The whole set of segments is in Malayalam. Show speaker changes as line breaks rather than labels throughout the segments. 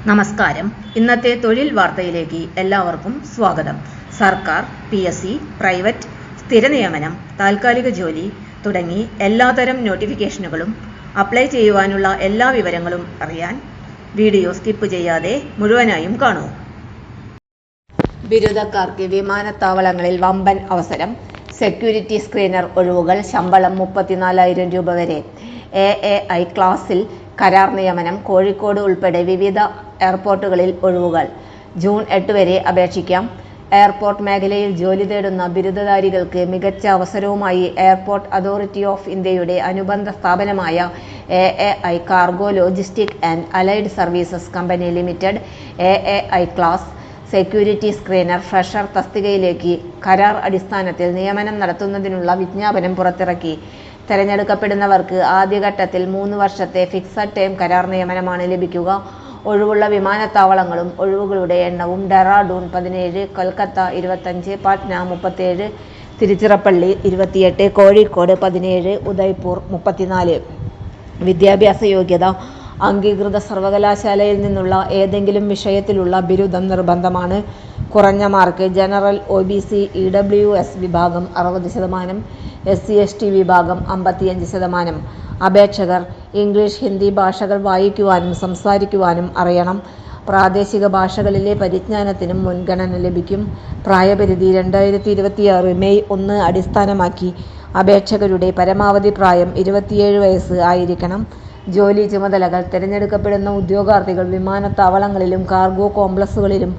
നമസ്കാരം. ഇന്നത്തെ തൊഴിൽ വാർത്തയിലേക്ക് എല്ലാവർക്കും സ്വാഗതം. സർക്കാർ, PSC, പ്രൈവറ്റ്, സ്ഥിര നിയമനം, താൽക്കാലിക ജോലി തുടങ്ങി എല്ലാതരം നോട്ടിഫിക്കേഷനുകളും അപ്ലൈ ചെയ്യുവാനുള്ള എല്ലാ വിവരങ്ങളും അറിയാൻ വീഡിയോ സ്കിപ്പ് ചെയ്യാതെ മുഴുവനായും കാണൂ. ബിരുദക്കാർക്ക് വിമാനത്താവളങ്ങളിൽ വമ്പൻ അവസരം. സെക്യൂരിറ്റി സ്ക്രീനർ ഒഴിവുകൾ. ശമ്പളം 34,000 രൂപ വരെ. AAI ക്ലാസിൽ കരാർ നിയമനം. കോഴിക്കോട് ഉൾപ്പെടെ വിവിധ എയർപോർട്ടുകളിൽ ഒഴിവുകൾ. ജൂൺ 8 വരെ അപേക്ഷിക്കാം. എയർപോർട്ട് മേഖലയിൽ ജോലി തേടുന്ന ബിരുദധാരികൾക്ക് മികച്ച അവസരവുമായി എയർപോർട്ട് അതോറിറ്റി ഓഫ് ഇന്ത്യയുടെ അനുബന്ധ സ്ഥാപനമായ AAI cargo logistic and allied services company limited AAI class security screener fresher തസ്തികയിലേക്ക് കരാർ അടിസ്ഥാനത്തിൽ നിയമനം നടത്തുന്നതിനുള്ള വിജ്ഞാപനം പുറത്തിറക്കി. തെരഞ്ഞെടുക്കപ്പെടുന്നവർക്ക് ആദ്യഘട്ടത്തിൽ 3 വർഷത്തെ ഫിക്സഡ് ടേം കരാർ നിയമനമാണ് ലഭിക്കുക. ഒഴിവുള്ള വിമാനത്താവളങ്ങളും ഒഴിവുകളുടെ എണ്ണവും: ഡെറാഡൂൺ 17, കൊൽക്കത്ത 25, പാറ്റ്ന 37, തിരുച്ചിറപ്പള്ളി 28, കോഴിക്കോട് 17, ഉദയ്പൂർ 34. വിദ്യാഭ്യാസ യോഗ്യത: അംഗീകൃത സർവകലാശാലയിൽ നിന്നുള്ള ഏതെങ്കിലും വിഷയത്തിലുള്ള ബിരുദം നിർബന്ധമാണ്. കുറഞ്ഞ മാർക്ക്: ജനറൽ, OBC, EWS വിഭാഗം 60%, SC/ST വിഭാഗം 55%. അപേക്ഷകർ ഇംഗ്ലീഷ്, ഹിന്ദി ഭാഷകൾ വായിക്കുവാനും സംസാരിക്കുവാനും അറിയണം. പ്രാദേശിക ഭാഷകളിലെ പരിജ്ഞാനത്തിനും മുൻഗണന ലഭിക്കും. പ്രായപരിധി 2026 മെയ് 1 അടിസ്ഥാനമാക്കി അപേക്ഷകരുടെ പരമാവധി പ്രായം 27 വയസ്സ് ആയിരിക്കണം. ജോലി ചുമതലകൾ: തിരഞ്ഞെടുക്കപ്പെടുന്ന ഉദ്യോഗാർത്ഥികൾ വിമാനത്താവളങ്ങളിലും കാർഗോ കോംപ്ലക്സുകളിലും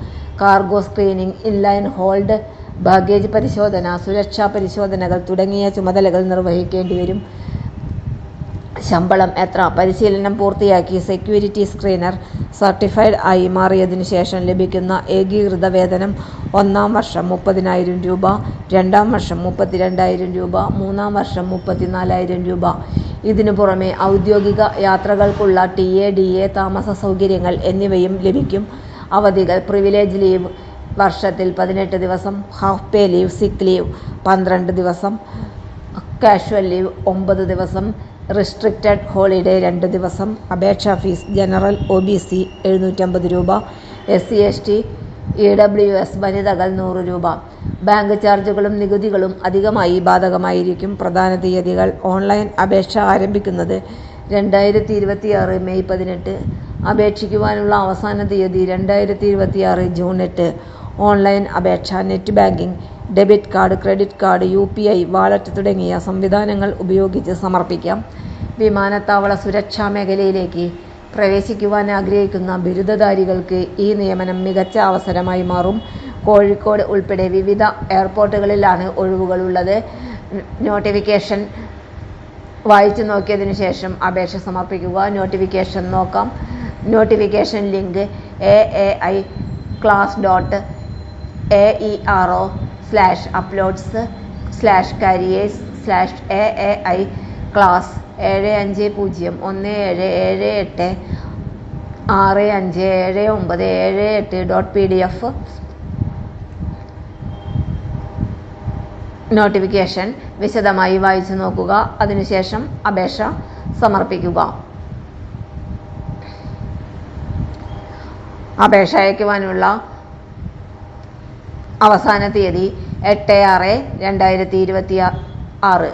cargo screening, inline hold, baggage പരിശോധന, സുരക്ഷാ പരിശോധനകൾ തുടങ്ങിയ ചുമതലകൾ നിർവഹിക്കേണ്ടിവരും. ശമ്പളം എത്ര? പരിശീലനം പൂർത്തിയാക്കി സെക്യൂരിറ്റി സ്ക്രീനർ സർട്ടിഫൈഡ് ആയി മാറിയതിനു ശേഷം ലഭിക്കുന്ന ഏകീകൃത വേതനം: 1-ാം വർഷം 30,000 രൂപ, 2-ാം വർഷം 32,000 രൂപ, 3-ാം വർഷം 34,000 രൂപ. ഇതിനു പുറമെ ഔദ്യോഗിക യാത്രകൾക്കുള്ള TA, DA, താമസ സൗകര്യങ്ങൾ എന്നിവയും ലഭിക്കും. അവധികൾ: പ്രിവിലേജ് ലീവ് വർഷത്തിൽ 18 ദിവസം, ഹാഫ് പേ ലീവ്, സിക്ക് ലീവ് 12 ദിവസം, കാഷ്വൽ ലീവ് 9 ദിവസം, റിസ്ട്രിക്റ്റഡ് ഹോളിഡേ 2 ദിവസം. അപേക്ഷാ ഫീസ്: ജനറൽ, OBC 750 രൂപ, SC/ST, EWS വനിതകൾ 100 രൂപ. ബാങ്ക് ചാർജുകളും നികുതികളും അധികമായി ബാധകമായിരിക്കും. പ്രധാന തീയതികൾ: ഓൺലൈൻ അപേക്ഷ ആരംഭിക്കുന്നത് 2026 മെയ് 18. അപേക്ഷിക്കുവാനുള്ള അവസാന തീയതി 2026 ജൂൺ 8. ഓൺലൈൻ അപേക്ഷ net banking, debit card, credit card, UPI wallet തുടങ്ങിയ സംവിധാനങ്ങൾ ഉപയോഗിച്ച് സമർപ്പിക്കാം. വിമാനത്താവള സുരക്ഷാ മേഖലയിലേക്ക് പ്രവേശിക്കുവാൻ ആഗ്രഹിക്കുന്ന ബിരുദധാരികൾക്ക് ഈ നിയമനം മികച്ച അവസരമായി മാറും. കോഴിക്കോട് ഉൾപ്പെടെ വിവിധ എയർപോർട്ടുകളിലാണ് ഒഴിവുകളുള്ളത്. നോട്ടിഫിക്കേഷൻ വായിച്ചു നോക്കിയതിനു ശേഷം അപേക്ഷ സമർപ്പിക്കുക. നോട്ടിഫിക്കേഷൻ നോക്കാം. Notification link: aai.class.aero/uploads/careers/AAI class 7517965798.pdf. Notification വിശദമായി വായിച്ചു നോക്കുക. അതിനുശേഷം അപേക്ഷ സമർപ്പിക്കുക. അപേക്ഷ അയക്കുവാനുള്ള അവസാന തീയതി 8/6/2026.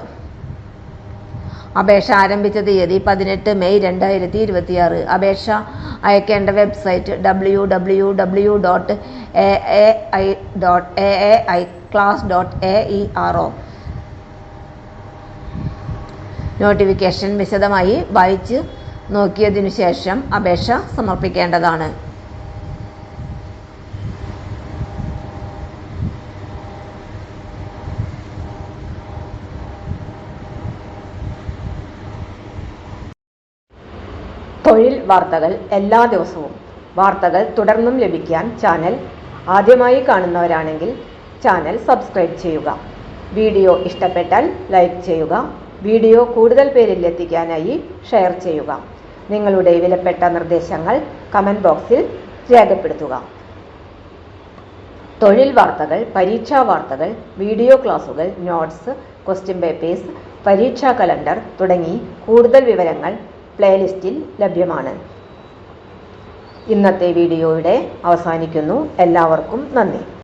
അപേക്ഷ ആരംഭിച്ച തീയതി 18 മെയ് 2026. അപേക്ഷ അയക്കേണ്ട വെബ്സൈറ്റ് www.aai.class.aero. നോട്ടിഫിക്കേഷൻ വിശദമായി വായിച്ച് നോക്കിയതിനു ശേഷം അപേക്ഷ സമർപ്പിക്കേണ്ടതാണ്. തൊഴിൽ വാർത്തകൾ എല്ലാ ദിവസവും. വാർത്തകൾ തുടർന്നും ലഭിക്കാൻ ചാനൽ ആദ്യമായി കാണുന്നവരാണെങ്കിൽ ചാനൽ സബ്സ്ക്രൈബ് ചെയ്യുക. വീഡിയോ ഇഷ്ടപ്പെട്ടാൽ ലൈക്ക് ചെയ്യുക. വീഡിയോ കൂടുതൽ പേരിൽ എത്തിക്കാനായി ഷെയർ ചെയ്യുക. നിങ്ങളുടെ വിലപ്പെട്ട നിർദ്ദേശങ്ങൾ കമൻറ്റ് ബോക്സിൽ രേഖപ്പെടുത്തുക. തൊഴിൽ വാർത്തകൾ, പരീക്ഷാ വാർത്തകൾ, വീഡിയോ ക്ലാസുകൾ, നോട്ട്സ്, ക്വസ്റ്റ്യൻ പേപ്പേഴ്സ്, പരീക്ഷാ കലണ്ടർ തുടങ്ങി കൂടുതൽ വിവരങ്ങൾ പ്ലേലിസ്റ്റിൽ ലഭ്യമാണ്. ഇന്നത്തെ വീഡിയോ ഇവിടെ അവസാനിക്കുന്നു. എല്ലാവർക്കും നന്ദി.